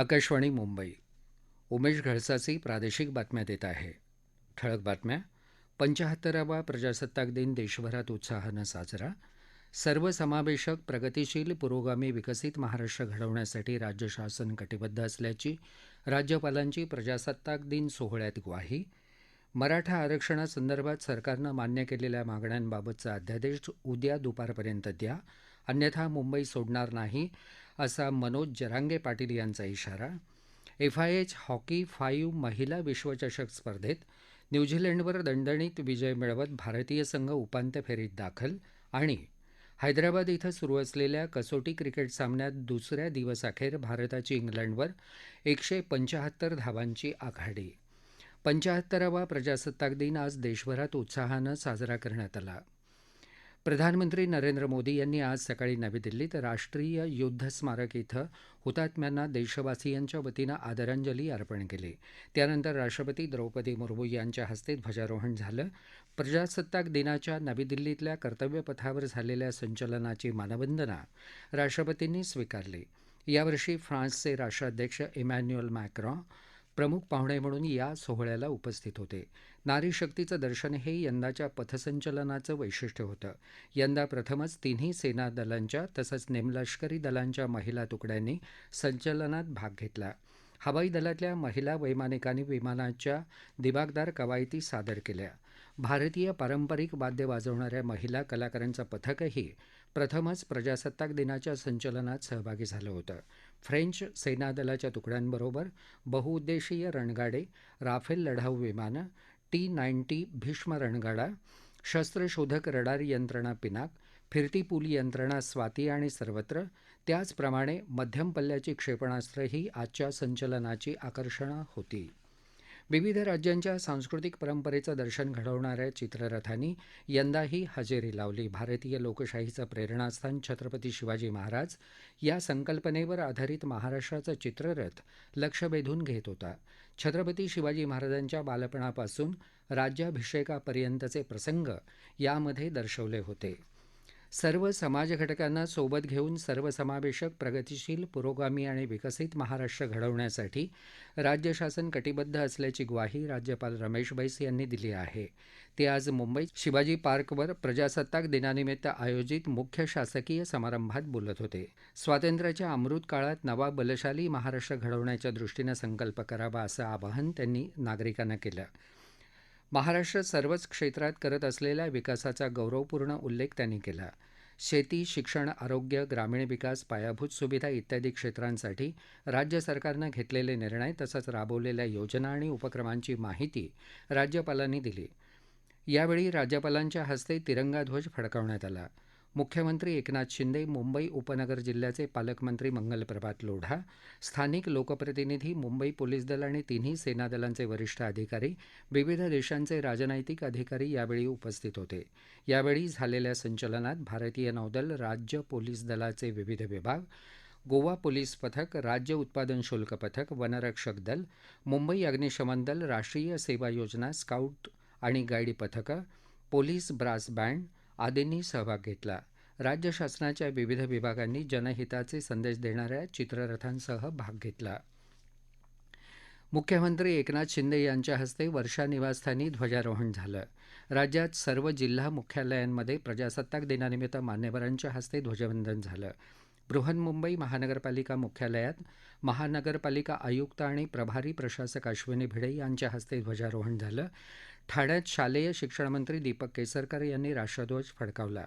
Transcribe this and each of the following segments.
आकाशवाणी मुंबई. उमेश घळसाची प्रादेशिक बातम्या देत आहे. ठळक बातम्या. 75वा प्रजासत्ताक दिन देशभरात उत्साहानं साजरा. सर्वसमावेशक प्रगतिशील पुरोगामी विकसित महाराष्ट्र घडवण्यासाठी राज्य शासन कटिबद्ध असल्याची राज्यपालांची प्रजासत्ताक दिन सोहळ्यात ग्वाही. मराठा आरक्षणासंदर्भात सरकारनं मान्य केलेल्या मागण्यांबाबतचा अध्यादेश उद्या दुपारपर्यंत द्या, अन्यथा मुंबई सोडणार नाही, असा मनोज जरांगे पाटील यांचा इशारा. एफआयएच हॉकी 5 महिला विश्वचषक स्पर्धेत न्यूझीलंडवर दणदणीत विजय मिळवत भारतीय संघ उपांत्य फेरीत दाखल. आणि हैदराबाद इथं सुरू असलेल्या कसोटी क्रिकेट सामन्यात दुसऱ्या दिवसअखेर भारताची इंग्लंडवर 175 धावांची आघाडी. 75वा प्रजासत्ताक दिन आज देशभरात उत्साहानं साजरा करण्यात आला. प्रधानमंत्री नरेंद्र मोदी यांनी आज सकाळी नवी दिल्लीत राष्ट्रीय युद्ध स्मारक इथं हुतात्म्यांना देशवासियांच्या वतीनं आदरांजली अर्पण केली. त्यानंतर राष्ट्रपती द्रौपदी मुर्मू यांच्या हस्ते ध्वजारोहण झालं. प्रजासत्ताक दिनाच्या नवी दिल्लीतल्या कर्तव्यपथावर झालेल्या संचलनाची मानवंदना राष्ट्रपतींनी स्वीकारली. यावर्षी फ्रान्सचे राष्ट्राध्यक्ष इमॅन्युएल मॅक्रॉन प्रमुख पाहुणे म्हणून या सोहळ्याला उपस्थित होते. नारी शक्तीचं दर्शन हे यंदाच्या पथसंचलनाचं वैशिष्ट्य होतं. यंदा प्रथमच तिन्ही सेना दलांच्या तसंच निमलष्करी दलांच्या महिला तुकड्यांनी संचलनात भाग घेतला. हवाई दलातल्या महिला वैमानिकांनी विमानाच्या दिमागदार कवायती सादर केल्या. भारतीय पारंपरिक वाद्य वाजवणाऱ्या महिला कलाकारांचं पथकही प्रथमच प्रजासत्ताक दिनाच्या संचलनात सहभागी झालं होतं. फ्रेंच सेनादलाच्या तुकड्यांबरोबर बहुउद्देशीय रणगाडे, राफेल लढाऊ विमानं, T-90 भीष्म रणगाडा, शस्त्रशोधक रडार यंत्रणा पिनाक, फिरती पूल यंत्रणा स्वाती आणि सर्वत्र, त्याचप्रमाणे मध्यम पल्ल्याची क्षेपणास्त्रही आजच्या संचलनाची आकर्षणं होती. विविध राज्यांच्या सांस्कृतिक परंपरेचं दर्शन घडवणाऱ्या चित्ररथांनी यंदाही हजेरी लावली. भारतीय लोकशाहीचं प्रेरणास्थान छत्रपती शिवाजी महाराज या संकल्पनेवर आधारित महाराष्ट्राचा चित्ररथ लक्ष वेधून घेत होता. छत्रपती शिवाजी महाराजांच्या बालपणापासून राज्याभिषेकापर्यंतचे प्रसंग यामध्ये दर्शवले होते. सर्व समाजघटकांना सोबत घेऊन सर्वसमावेशक प्रगतिशील पुरोगामी आणि विकसित महाराष्ट्र घडवण्यासाठी राज्य शासन कटिबद्ध असल्याची ग्वाही राज्यपाल रमेश बैस यांनी दिली आहे. ते आज मुंबईत शिवाजी पार्कवर प्रजासत्ताक दिनानिमित्त आयोजित मुख्य शासकीय समारंभात बोलत होते. स्वातंत्र्याच्या अमृतकाळात नवा बलशाली महाराष्ट्र घडवण्याच्या दृष्टीनं संकल्प करावा असं आवाहन त्यांनी नागरिकांना केलं. महाराष्ट्र सर्वच क्षेत्रात करत असलेल्या विकासाचा गौरवपूर्ण उल्लेख त्यांनी केला. शेती, शिक्षण, आरोग्य, ग्रामीण विकास, पायाभूत सुविधा इत्यादी क्षेत्रांसाठी राज्य सरकारनं घेतलेले निर्णय तसंच राबवलेल्या योजना आणि उपक्रमांची माहिती राज्यपालांनी दिली. यावेळी राज्यपालांच्या हस्ते तिरंगा ध्वज फडकावण्यात आला. मुख्यमंत्री एकनाथ शिंदे, मुंबई उपनगर जिल्ह्याचे पालकमंत्री मंगलप्रभात लोढा, स्थानिक लोकप्रतिनिधी, मुंबई पोलीस दल आणि तिन्ही सेना दलांचे वरिष्ठ अधिकारी, विविध देशांचे राजनैतिक अधिकारी यावेळी उपस्थित होते. यावेळी झालेल्या संचलनात भारतीय नौदल, राज्य पोलीस दलाचे विविध विभाग, गोवा पोलीस पथक, राज्य उत्पादन शुल्क पथक, वनरक्षक दल, मुंबई अग्निशमन दल, राष्ट्रीय सेवा योजना, स्काउट आणि गाईड पथकं, पोलीस ब्रास बँड आदींनी सहभाग घेतला. राज्य शासनाच्या विविध विभागांनी जनहिताचे संदेश देणाऱ्या चित्ररथांसह भाग घेतला. मुख्यमंत्री एकनाथ शिंदे यांच्या हस्ते वर्षा निवासस्थानी ध्वजारोहण झालं. राज्यात सर्व जिल्हा मुख्यालयांमध्ये प्रजासत्ताक दिनानिमित्त मान्यवरांच्या हस्ते ध्वजवंदन झालं. बृहन्मुंबई महानगरपालिका मुख्यालयात महानगरपालिका आयुक्त आणि प्रभारी प्रशासक अश्विनी भिडे यांच्या हस्ते ध्वजारोहण झालं. ठाण्यात शालेय शिक्षणमंत्री दीपक केसरकर यांनी राष्ट्रध्वज फडकावला.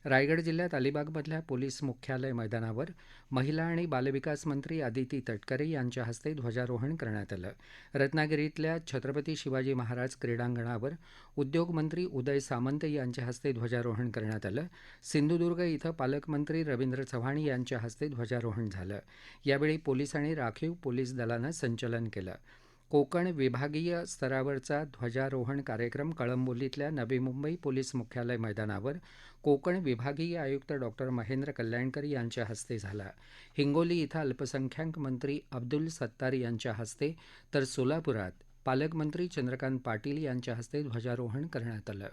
रायगड जिल्ह्यात अलिबागमधल्या पोलीस मुख्यालय मैदानावर महिला आणि बालविकास मंत्री आदिती तटकरे यांच्या हस्ते ध्वजारोहण करण्यात आलं. रत्नागिरीतल्या छत्रपती शिवाजी महाराज क्रीडांगणावर उद्योगमंत्री उदय सामंत यांच्या हस्ते ध्वजारोहण करण्यात आलं. सिंधुदुर्ग इथं पालकमंत्री रवींद्र चव्हाण यांच्या हस्ते ध्वजारोहण झालं. यावेळी पोलीस आणि राखीव पोलीस दलानं संचलन केलं. कोकण विभागीय स्तरावरचा ध्वजारोहण कार्यक्रम कळंबोलीतल्या नवी मुंबई पोलीस मुख्यालय मैदानावर कोकण विभागीय आयुक्त डॉ. महेंद्र कल्याणकर यांच्या हस्ते झाला. हिंगोली इथं अल्पसंख्याक मंत्री अब्दुल सत्तार यांच्या हस्ते तर सोलापुरात पालकमंत्री चंद्रकांत पाटील यांच्या हस्ते ध्वजारोहण करण्यात आलं.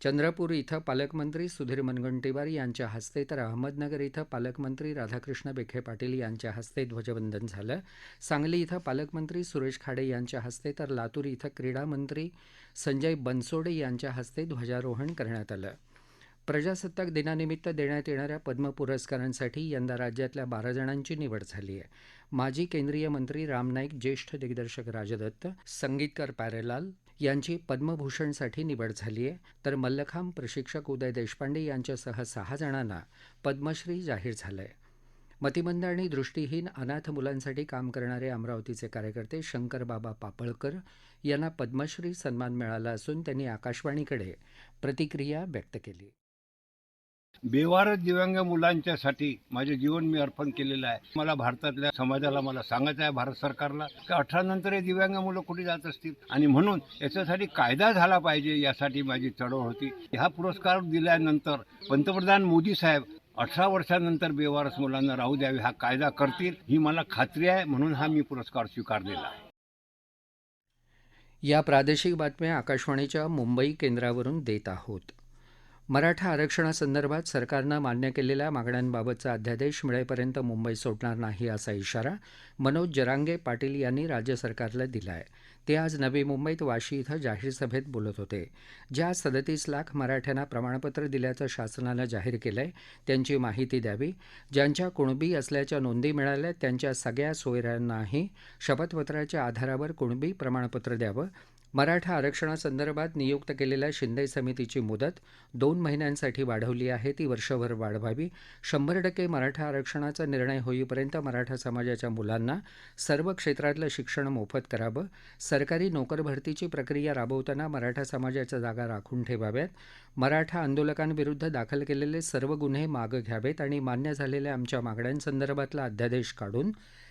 चंद्रपूर इथं पालकमंत्री सुधीर मुनगंटीवार यांच्या हस्ते तर अहमदनगर इथं पालकमंत्री राधाकृष्ण विखे पाटील यांच्या हस्ते ध्वजवंदन झालं. सांगली इथं पालकमंत्री सुरेश खाडे यांच्या हस्ते तर लातूर इथं क्रीडा मंत्री संजय बनसोडे यांच्या हस्ते ध्वजारोहण करण्यात आलं. प्रजासत्ताक दिनानिमित्त देण्यात येणाऱ्या पद्म पुरस्कारांसाठी यंदा राज्यातल्या 12 जणांची निवड झाली आहे. माजी केंद्रीय मंत्री राम नाईक, ज्येष्ठ दिग्दर्शक राजदत्त, संगीतकार प्यारेलाल यांची पद्मभूषणसाठी निवड झाली आहे, तर मल्लखांब प्रशिक्षक उदय देशपांडे यांच्यासह 6 जणांना पद्मश्री जाहीर झालं आहे. मतिमंद आणि दृष्टीहीन अनाथ मुलांसाठी काम करणारे अमरावतीचे कार्यकर्ते शंकरबाबा पापळकर यांना पद्मश्री सन्मान मिळाला असून त्यांनी आकाशवाणीकडे प्रतिक्रिया व्यक्त केली. बेवारस दिव्यांग मुलांच्यासाठी माझे जीवन मी अर्पण केलेलं आहे. मला भारतातल्या समाजाला मला सांगायचं आहे, भारत सरकारला, की 18 नंतर हे दिव्यांग मुलं कुठे जात असतील आणि म्हणून याच्यासाठी कायदा झाला पाहिजे, यासाठी माझी चळवळ होती. हा पुरस्कार दिल्यानंतर पंतप्रधान मोदी साहेब 18 वर्षांनंतर बेवारस मुलांना राहू द्यावे हा कायदा करतील ही मला खात्री आहे, म्हणून हा मी पुरस्कार स्वीकारलेला आहे. या प्रादेशिक बातम्या आकाशवाणीच्या मुंबई केंद्रावरून देत आहोत. मराठा आरक्षणासंदर्भात सरकारनं मान्य केलेल्या मागण्यांबाबतचा अध्यादेश मिळेपर्यंत मुंबई सोडणार नाही असा इशारा मनोज जरांगे पाटील यांनी राज्य सरकारला दिला आहे. ते आज नवी मुंबईत वाशी इथं जाहीर सभेत बोलत होते. ज्या 37 लाख मराठ्यांना प्रमाणपत्र दिल्याचं शासनानं जाहीर केलंय त्यांची माहिती द्यावी. ज्यांच्या कुणबी असल्याच्या नोंदी मिळाल्या त्यांच्या सगळ्या सोयऱ्यांनाही शपथपत्राच्या आधारावर कुणबी प्रमाणपत्र द्यावं. मराठा आरक्षणासंदर्भात नियुक्त केलेल्या शिंदे समितीची मुदत 2 महिन्यांसाठी वाढवली आहे, ती वर्षभर वाढवावी. 100% मराठा आरक्षणाचा निर्णय होईपर्यंत मराठा समाजाच्या मुलांना सर्व क्षेत्रातलं शिक्षण मोफत करावं. सरकारी नोकरभरतीची प्रक्रिया राबवताना मराठा समाजाच्या जागा राखून ठेवाव्यात. मराठा आंदोलकांविरुद्ध दाखल केलेले सर्व गुन्हे मागं घ्यावेत आणि मान्य झालेल्या आमच्या मागण्यांसंदर्भातला अध्यादेश काढून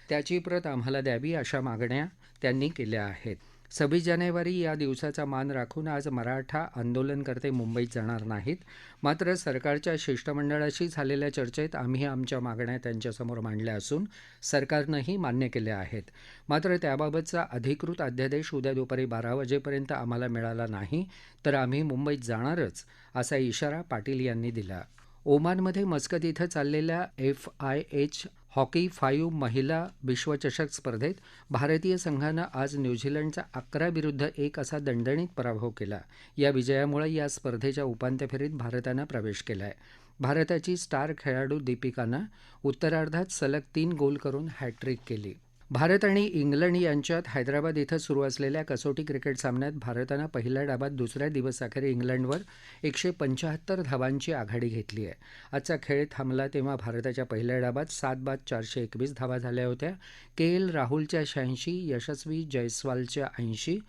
त्याची प्रत आम्हाला द्यावी, अशा मागण्या त्यांनी केल्या आहेत. 26 जानेवारी या दिवसाचा मान राखून आज मराठा आंदोलनकर्ते मुंबईत जाणार नाहीत. मात्र सरकारच्या शिष्टमंडळाशी झालेल्या चर्चेत आम्ही आमच्या मागण्या त्यांच्यासमोर मांडल्या असून सरकारनंही मान्य केल्या आहेत. मात्र त्याबाबतचा अधिकृत अध्यादेश उद्या दुपारी 12 वाजेपर्यंत आम्हाला मिळाला नाही तर आम्ही मुंबईत जाणारच, असा इशारा पाटील यांनी दिला. ओमानमध्ये मस्कत इथं चाललेल्या FIH हॉकी 5 महिला विश्वचषक स्पर्धेत भारतीय संघानं आज न्यूझीलंडचा 11-1 असा दणदणीत पराभव केला. या विजयामुळे या स्पर्धेच्या उपांत्य फेरीत भारतानं प्रवेश केला आहे. भारताची स्टार खेळाडू दीपिकानं उत्तरार्धात सलग 3 गोल करून हॅट्रिक केली. भारत आणि इंग्लंड यांच्यात हैदराबाद इथं सुरू असलेल्या कसोटी क्रिकेट सामन्यात भारतानं पहिल्या डावात दुसऱ्या दिवसाखेर इंग्लंडवर 175 धावांची आघाडी घेतली आहे. आजचा खेळ थांबला तेव्हा भारताच्या पहिल्या डावात 7 बाद 421 धावा झाल्या होत्या. KL राहुलच्या 86, यशस्वी जयस्वालच्या 80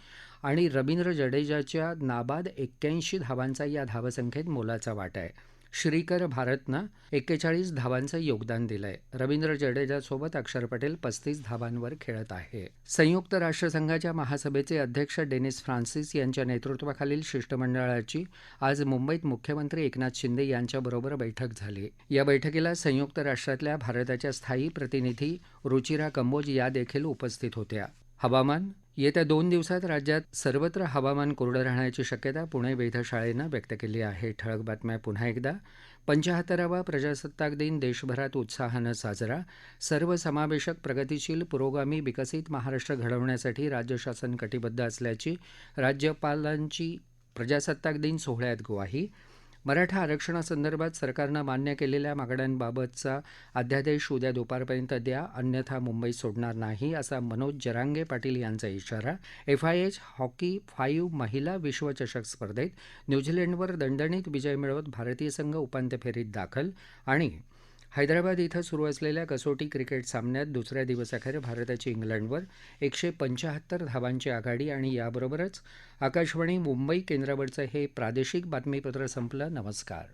आणि रवींद्र जडेजाच्या नाबाद 81 धावांचा या धावसंख्येत मोलाचा वाटा आहे. श्रीकर भारतनं 41 धावांचं योगदान दिलंय. रवींद्र जडेजासोबत अक्षर पटेल 35 धावांवर खेळत आहे. संयुक्त राष्ट्रसंघाच्या महासभेचे अध्यक्ष डेनिस फ्रान्सिस यांच्या नेतृत्वाखालील शिष्टमंडळाची आज मुंबईत मुख्यमंत्री एकनाथ शिंदे यांच्याबरोबर बैठक झाली. या बैठकीला संयुक्त राष्ट्रातल्या भारताच्या स्थायी प्रतिनिधी रुचिरा कंबोज या देखील उपस्थित होत्या. हवामान. येत्या 2 दिवसात राज्यात सर्वत्र हवामान कोरडं राहण्याची शक्यता पुणे वेधशाळेनं व्यक्त केली आहे. ठळक बातम्या पुन्हा एकदा. 75वा प्रजासत्ताक दिन देशभरात उत्साहानं साजरा. सर्वसमावेशक, प्रगतिशील, पुरोगामी, विकसित महाराष्ट्र घडवण्यासाठी राज्य शासन कटिबद्ध असल्याची राज्यपालांची प्रजासत्ताक दिन सोहळ्यात ग्वाही. मराठा आरक्षणासंदर्भात सरकारनं मान्य केलेल्या मागण्यांबाबतचा अध्यादेश उद्या दुपारपर्यंत द्या, अन्यथा मुंबई सोडणार नाही, असा मनोज जरांगे पाटील यांचा इशारा. FIH हॉकी 5 महिला विश्वचषक स्पर्धेत न्यूझीलंडवर दणदणीत विजय मिळवत भारतीय संघ उपांत्य फेरीत दाखल. आणि हैदराबाद इथं सुरू असलेल्या कसोटी क्रिकेट सामन्यात दुसऱ्या दिवसाखेर भारताची इंग्लंडवर 175 धावांची आघाडी. आणि याबरोबरच आकाशवाणी मुंबई केंद्रावरचं हे प्रादेशिक बातमीपत्र संपलं. नमस्कार.